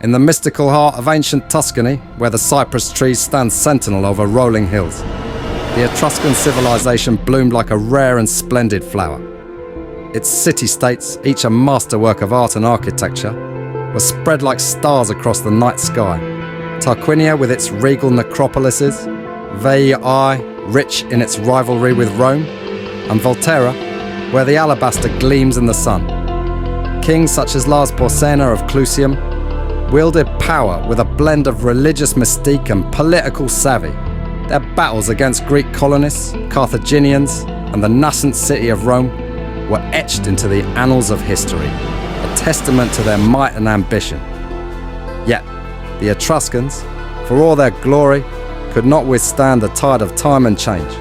in the mystical heart of ancient Tuscany, where the cypress trees stand sentinel over rolling hills, the Etruscan civilization bloomed like a rare and splendid flower. Its city-states, each a masterwork of art and architecture, were spread like stars across the night sky. Tarquinia with its regal necropolises, Veii, rich in its rivalry with Rome, and Volterra, where the alabaster gleams in the sun. Kings such as Lars Porsena of Clusium wielded power with a blend of religious mystique and political savvy. Their battles against Greek colonists, Carthaginians, and the nascent city of Rome were etched into the annals of history, a testament to their might and ambition. Yet, the Etruscans, for all their glory, could not withstand the tide of time and change.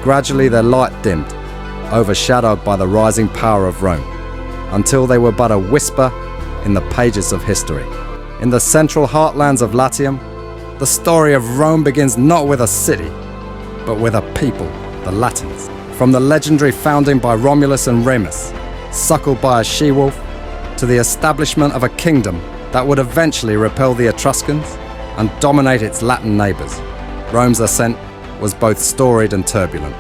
Gradually their light dimmed, overshadowed by the rising power of Rome, until they were but a whisper in the pages of history. In the central heartlands of Latium, the story of Rome begins not with a city, but with a people, the Latins. From the legendary founding by Romulus and Remus, suckled by a she-wolf, to the establishment of a kingdom that would eventually repel the Etruscans and dominate its Latin neighbours, Rome's ascent was both storied and turbulent.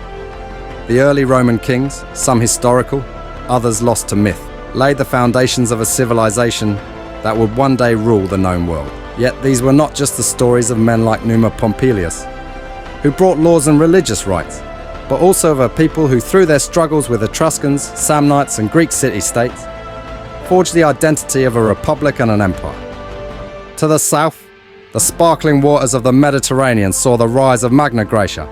The early Roman kings, some historical, others lost to myth, laid the foundations of a civilization that would one day rule the known world. Yet these were not just the stories of men like Numa Pompilius, who brought laws and religious rights, but also of a people who, through their struggles with Etruscans, Samnites and Greek city-states, forged the identity of a republic and an empire. To the south, the sparkling waters of the Mediterranean saw the rise of Magna Gracia,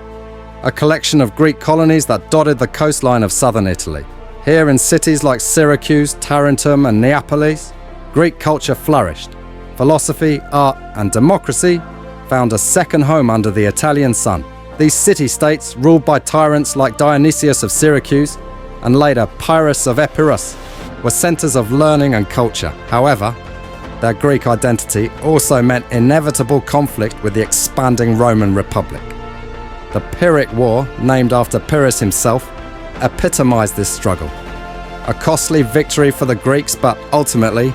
a collection of Greek colonies that dotted the coastline of southern Italy. Here in cities like Syracuse, Tarentum and Neapolis, Greek culture flourished. Philosophy, art and democracy found a second home under the Italian sun. These city-states, ruled by tyrants like Dionysius of Syracuse and later Pyrrhus of Epirus, were centres of learning and culture. However, their Greek identity also meant inevitable conflict with the expanding Roman Republic. The Pyrrhic War, named after Pyrrhus himself, epitomized this struggle. A costly victory for the Greeks, but ultimately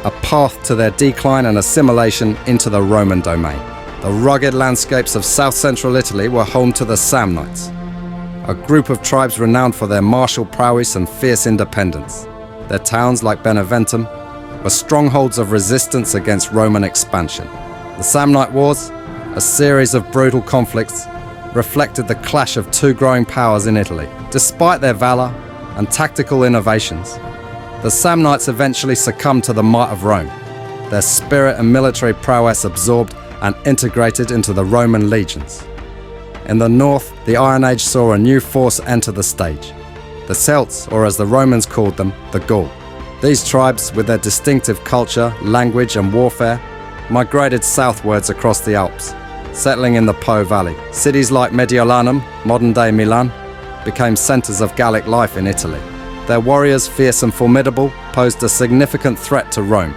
a path to their decline and assimilation into the Roman domain. The rugged landscapes of south-central Italy were home to the Samnites, a group of tribes renowned for their martial prowess and fierce independence. Their towns, like Beneventum, were strongholds of resistance against Roman expansion. The Samnite Wars, a series of brutal conflicts, reflected the clash of two growing powers in Italy. Despite their valor and tactical innovations, the Samnites eventually succumbed to the might of Rome, their spirit and military prowess absorbed and integrated into the Roman legions. In the north, the Iron Age saw a new force enter the stage, the Celts, or as the Romans called them, the Gaul. These tribes, with their distinctive culture, language and warfare, migrated southwards across the Alps, settling in the Po Valley. Cities like Mediolanum, modern-day Milan, became centres of Gallic life in Italy. Their warriors, fierce and formidable, posed a significant threat to Rome,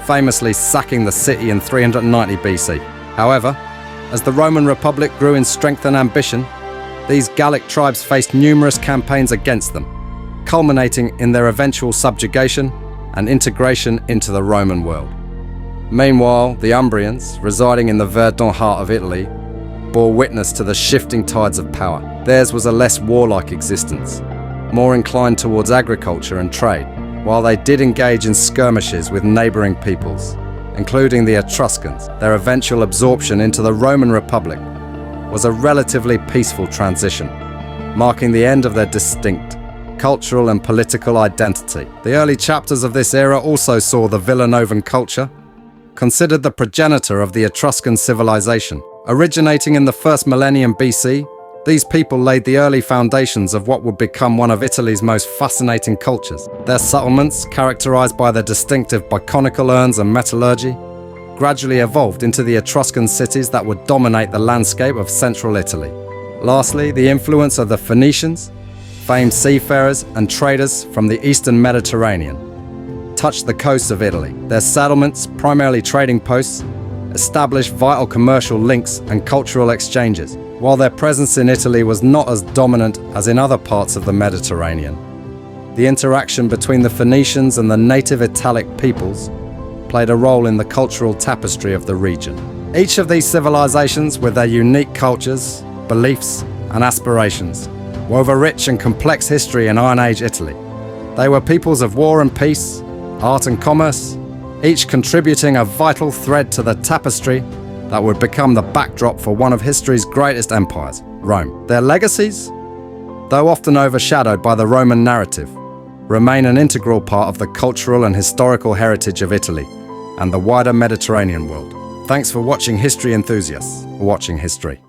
famously sacking the city in 390 BC. However, as the Roman Republic grew in strength and ambition, these Gallic tribes faced numerous campaigns against them, culminating in their eventual subjugation and integration into the Roman world. Meanwhile, the Umbrians, residing in the Verdant heart of Italy, bore witness to the shifting tides of power. Theirs was a less warlike existence, more inclined towards agriculture and trade, while they did engage in skirmishes with neighbouring peoples, including the Etruscans. Their eventual absorption into the Roman Republic was a relatively peaceful transition, marking the end of their distinct cultural and political identity. The early chapters of this era also saw the Villanovan culture, considered the progenitor of the Etruscan civilization. Originating in the first millennium BC, these people laid the early foundations of what would become one of Italy's most fascinating cultures. Their settlements, characterized by their distinctive biconical urns and metallurgy, gradually evolved into the Etruscan cities that would dominate the landscape of central Italy. Lastly, the influence of the Phoenicians, famed seafarers and traders from the eastern Mediterranean, touched the coasts of Italy. Their settlements, primarily trading posts, established vital commercial links and cultural exchanges, while their presence in Italy was not as dominant as in other parts of the Mediterranean. The interaction between the Phoenicians and the native Italic peoples played a role in the cultural tapestry of the region. Each of these civilizations, with their unique cultures, beliefs, and aspirations, wove a rich and complex history in Iron Age Italy. They were peoples of war and peace, art and commerce, each contributing a vital thread to the tapestry that would become the backdrop for one of history's greatest empires, Rome. Their legacies, though often overshadowed by the Roman narrative, remain an integral part of the cultural and historical heritage of Italy and the wider Mediterranean world. Thanks for watching, history enthusiasts, or watching history.